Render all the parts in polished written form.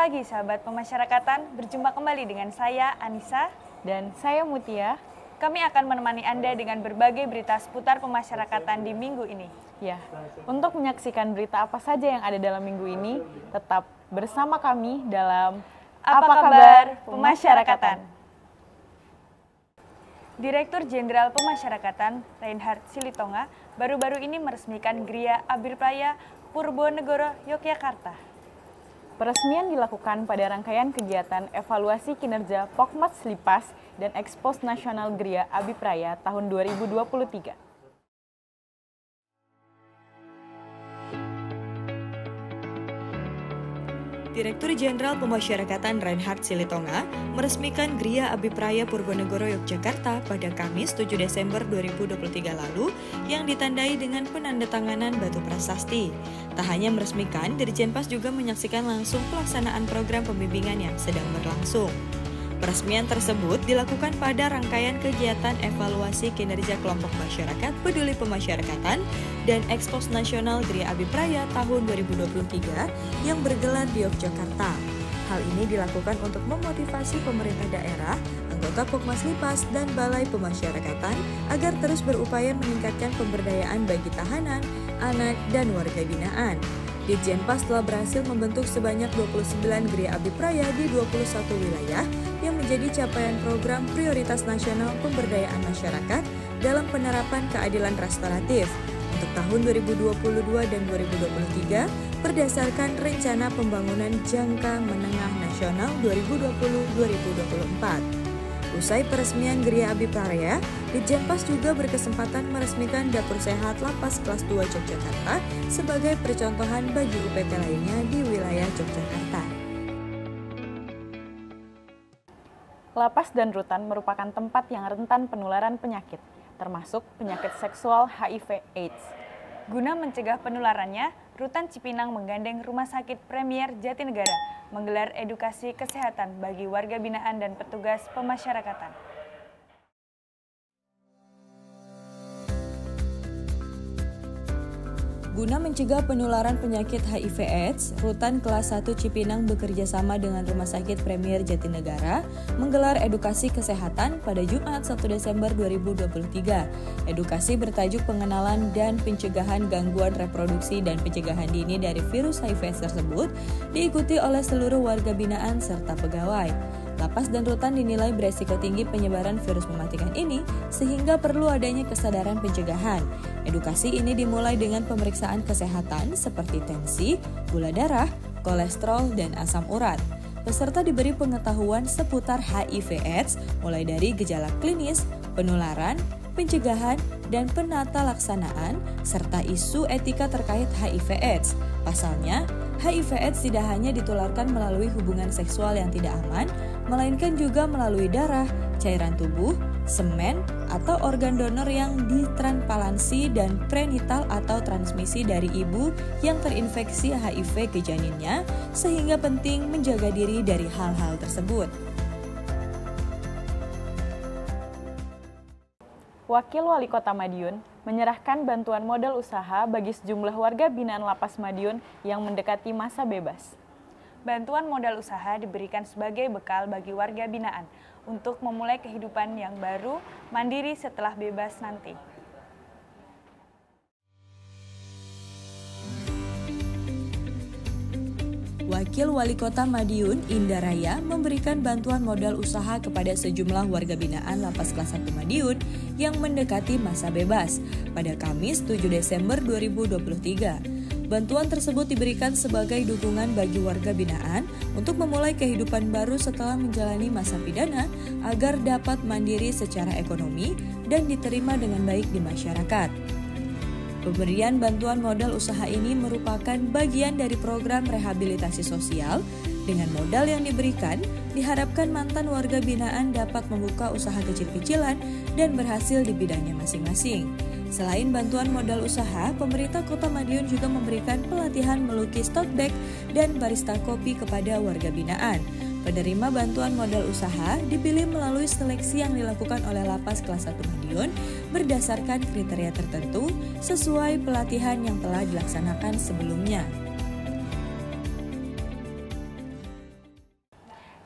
pagi sahabat pemasyarakatan, berjumpa kembali dengan saya Anissa dan saya Mutia. Kami akan menemani Anda dengan berbagai berita seputar pemasyarakatan di minggu ini. Ya, untuk menyaksikan berita apa saja yang ada dalam minggu ini, tetap bersama kami dalam Apa Kabar Pemasyarakatan. Direktur Jenderal Pemasyarakatan Reinhard Silitonga baru-baru ini meresmikan Gria Abipraya Purbanegara, Yogyakarta. Peresmian dilakukan pada rangkaian kegiatan evaluasi kinerja Pokmas Lipas dan Ekspos Nasional Gria Abipraya tahun 2023. Direktur Jenderal Pemasyarakatan Reinhard Silitonga meresmikan Gria Abipraya Purbanegara, Yogyakarta pada Kamis 7 Desember 2023 lalu yang ditandai dengan penandatanganan batu prasasti. Tak hanya meresmikan, Dirjenpas juga menyaksikan langsung pelaksanaan program pembimbingan yang sedang berlangsung. Peresmian tersebut dilakukan pada rangkaian kegiatan evaluasi kinerja kelompok masyarakat peduli pemasyarakatan dan Ekspos Nasional Gria Abipraya tahun 2023 yang bergelar di Yogyakarta. Hal ini dilakukan untuk memotivasi pemerintah daerah, anggota Pokmas Lipas, dan Balai Pemasyarakatan agar terus berupaya meningkatkan pemberdayaan bagi tahanan, anak, dan warga binaan. Dirjenpas telah berhasil membentuk sebanyak 29 Gria Abipraya di 21 wilayah yang menjadi capaian program prioritas nasional pemberdayaan masyarakat dalam penerapan keadilan restoratif untuk tahun 2022 dan 2023 berdasarkan Rencana Pembangunan Jangka Menengah Nasional 2020-2024. Usai peresmian Gria Abipraya, Dirjenpas juga berkesempatan meresmikan Dapur Sehat Lapas Kelas 2 Yogyakarta sebagai percontohan bagi UPT lainnya di wilayah Yogyakarta. Lapas dan rutan merupakan tempat yang rentan penularan penyakit, termasuk penyakit seksual HIV/AIDS. Guna mencegah penularannya, Rutan Cipinang menggandeng Rumah Sakit Premier Jatinegara menggelar edukasi kesehatan bagi warga binaan dan petugas pemasyarakatan. Guna mencegah penularan penyakit HIV/AIDS, Rutan Kelas 1 Cipinang bekerjasama dengan Rumah Sakit Premier Jatinegara menggelar edukasi kesehatan pada Jumat 1 Desember 2023. Edukasi bertajuk pengenalan dan pencegahan gangguan reproduksi dan pencegahan dini dari virus HIV tersebut diikuti oleh seluruh warga binaan serta pegawai. Lapas dan rutan dinilai beresiko tinggi penyebaran virus mematikan ini sehingga perlu adanya kesadaran pencegahan. Edukasi ini dimulai dengan pemeriksaan kesehatan seperti tensi, gula darah, kolesterol, dan asam urat. Peserta diberi pengetahuan seputar HIV/AIDS mulai dari gejala klinis, penularan, pencegahan, dan penata laksanaan, serta isu etika terkait HIV/AIDS. Pasalnya, HIV/AIDS tidak hanya ditularkan melalui hubungan seksual yang tidak aman, melainkan juga melalui darah, cairan tubuh, semen, atau organ donor yang ditransplantasi dan prenatal atau transmisi dari ibu yang terinfeksi HIV ke janinnya, sehingga penting menjaga diri dari hal-hal tersebut. Wakil Wali Kota Madiun menyerahkan bantuan modal usaha bagi sejumlah warga binaan Lapas Madiun yang mendekati masa bebas. Bantuan modal usaha diberikan sebagai bekal bagi warga binaan untuk memulai kehidupan yang baru, mandiri setelah bebas nanti. Wakil Wali Kota Madiun, Indah Raya, memberikan bantuan modal usaha kepada sejumlah warga binaan Lapas Kelas 1 Madiun yang mendekati masa bebas pada Kamis 7 Desember 2023. Bantuan tersebut diberikan sebagai dukungan bagi warga binaan untuk memulai kehidupan baru setelah menjalani masa pidana agar dapat mandiri secara ekonomi dan diterima dengan baik di masyarakat. Pemberian bantuan modal usaha ini merupakan bagian dari program rehabilitasi sosial. Dengan modal yang diberikan, diharapkan mantan warga binaan dapat membuka usaha kecil-kecilan dan berhasil di bidangnya masing-masing. Selain bantuan modal usaha, pemerintah Kota Madiun juga memberikan pelatihan melukis tote bag dan barista kopi kepada warga binaan. Penerima bantuan modal usaha dipilih melalui seleksi yang dilakukan oleh Lapas Kelas 1 Madiun berdasarkan kriteria tertentu sesuai pelatihan yang telah dilaksanakan sebelumnya.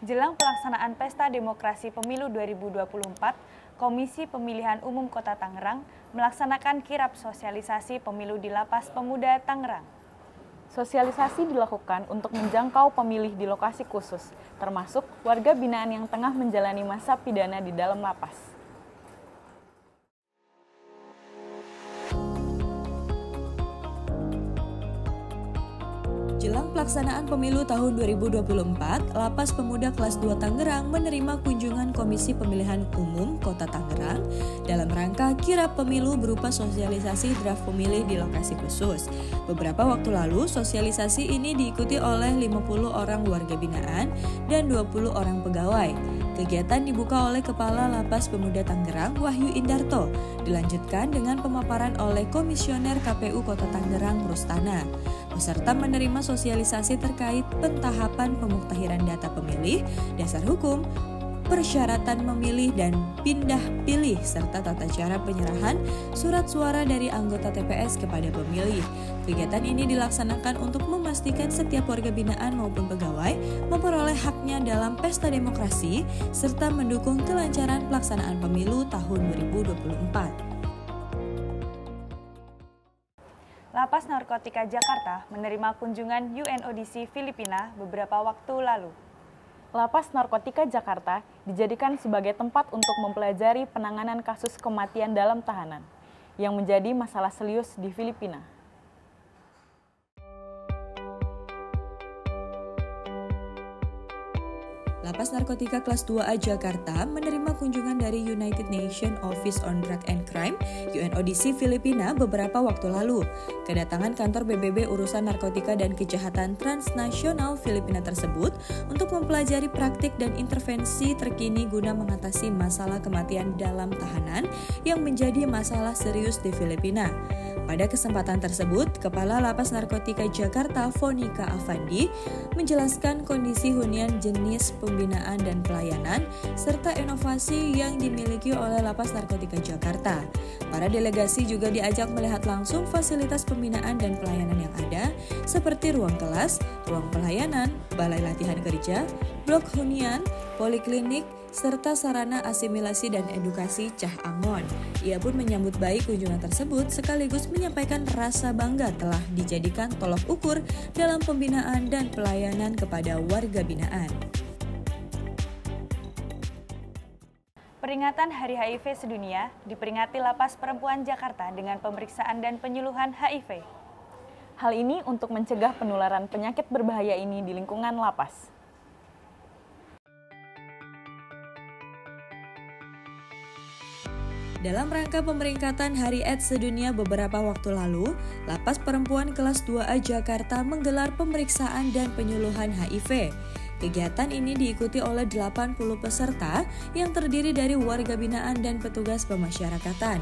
Jelang pelaksanaan Pesta Demokrasi Pemilu 2024, Komisi Pemilihan Umum Kota Tangerang melaksanakan kirap sosialisasi pemilu di Lapas Pemuda Tangerang. Sosialisasi dilakukan untuk menjangkau pemilih di lokasi khusus, termasuk warga binaan yang tengah menjalani masa pidana di dalam lapas. Jelang pelaksanaan pemilu tahun 2024, Lapas Pemuda Kelas 2 Tangerang menerima kunjungan Komisi Pemilihan Umum Kota Tangerang dalam rangka kirap pemilu berupa sosialisasi draft pemilih di lokasi khusus. Beberapa waktu lalu, sosialisasi ini diikuti oleh 50 orang warga binaan dan 20 orang pegawai. Kegiatan dibuka oleh Kepala Lapas Pemuda Tangerang, Wahyu Indarto, dilanjutkan dengan pemaparan oleh Komisioner KPU Kota Tangerang, Rustana. Peserta menerima sosialisasi terkait pentahapan pemuktahiran data pemilih, dasar hukum, persyaratan memilih dan pindah pilih, serta tata cara penyerahan surat suara dari anggota TPS kepada pemilih. Kegiatan ini dilaksanakan untuk memastikan setiap warga binaan maupun pegawai memperoleh haknya dalam pesta demokrasi, serta mendukung kelancaran pelaksanaan pemilu tahun 2024. Lapas Narkotika Jakarta menerima kunjungan UNODC Filipina beberapa waktu lalu. Lapas Narkotika Jakarta dijadikan sebagai tempat untuk mempelajari penanganan kasus kematian dalam tahanan, yang menjadi masalah serius di Filipina. Lapas Narkotika Kelas 2A Jakarta menerima kunjungan dari United Nations Office on Drug and Crime (UNODC) Filipina beberapa waktu lalu. Kedatangan kantor PBB urusan narkotika dan kejahatan transnasional Filipina tersebut untuk mempelajari praktik dan intervensi terkini guna mengatasi masalah kematian dalam tahanan yang menjadi masalah serius di Filipina. Pada kesempatan tersebut, Kepala Lapas Narkotika Jakarta, Fonika Afandi, menjelaskan kondisi hunian, jenis pembinaan dan pelayanan, serta inovasi yang dimiliki oleh Lapas Narkotika Jakarta. Para delegasi juga diajak melihat langsung fasilitas pembinaan dan pelayanan yang ada, seperti ruang kelas, ruang pelayanan, balai latihan kerja, blok hunian, poliklinik, serta sarana asimilasi dan edukasi Cah Angon. Ia pun menyambut baik kunjungan tersebut sekaligus menyampaikan rasa bangga telah dijadikan tolok ukur dalam pembinaan dan pelayanan kepada warga binaan. Peringatan Hari HIV Sedunia diperingati Lapas Perempuan Jakarta dengan pemeriksaan dan penyuluhan HIV. Hal ini untuk mencegah penularan penyakit berbahaya ini di lingkungan lapas. Dalam rangka pemeringkatan Hari AIDS Sedunia beberapa waktu lalu, Lapas Perempuan Kelas 2A Jakarta menggelar pemeriksaan dan penyuluhan HIV. Kegiatan ini diikuti oleh 80 peserta yang terdiri dari warga binaan dan petugas pemasyarakatan.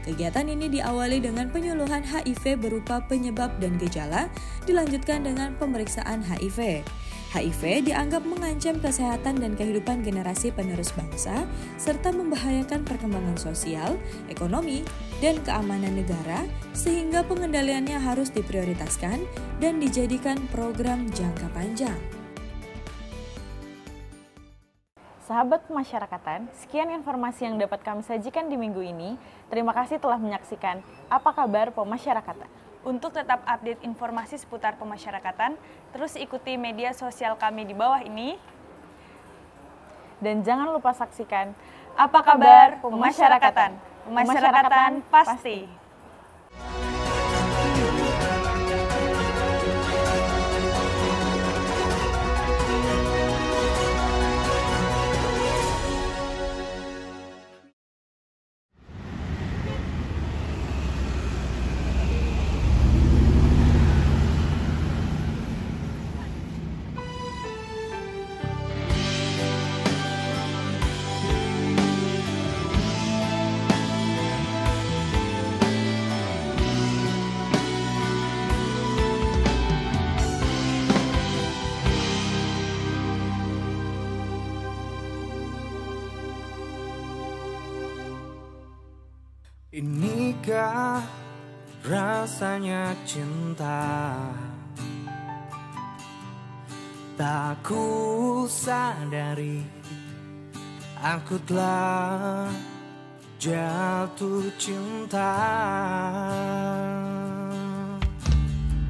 Kegiatan ini diawali dengan penyuluhan HIV berupa penyebab dan gejala, dilanjutkan dengan pemeriksaan HIV. HIV dianggap mengancam kesehatan dan kehidupan generasi penerus bangsa, serta membahayakan perkembangan sosial, ekonomi, dan keamanan negara, sehingga pengendaliannya harus diprioritaskan dan dijadikan program jangka panjang. Sahabat pemasyarakatan, sekian informasi yang dapat kami sajikan di minggu ini. Terima kasih telah menyaksikan Apa Kabar Pemasyarakatan. Untuk tetap update informasi seputar pemasyarakatan, terus ikuti media sosial kami di bawah ini. Dan jangan lupa saksikan Apa Kabar Pemasyarakatan. Pemasyarakatan pasti. Inikah rasanya cinta Tak ku sadari aku telah jatuh cinta.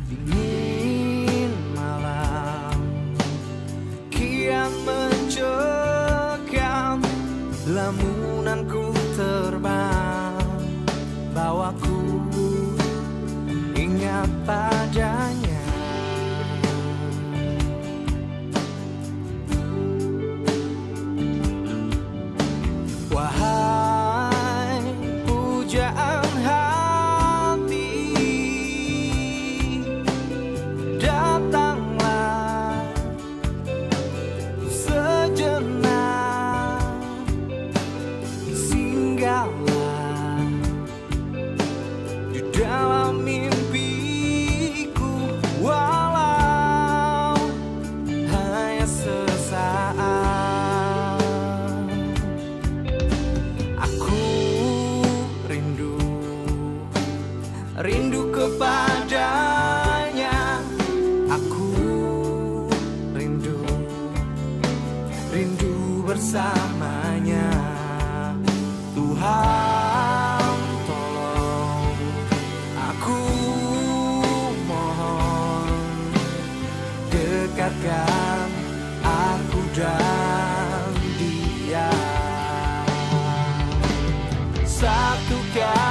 Dingin malam kian mencekam, lamunanku terbang, bawaku ingat padanya. Wahai pujaan hati, datanglah sejenak, singgahlah di dalam mimpiku, walau hanya sesaat. Rindu kepadanya, aku rindu bersamanya. Tuhan tolong aku, mohon dekatkan aku dan dia. Satukan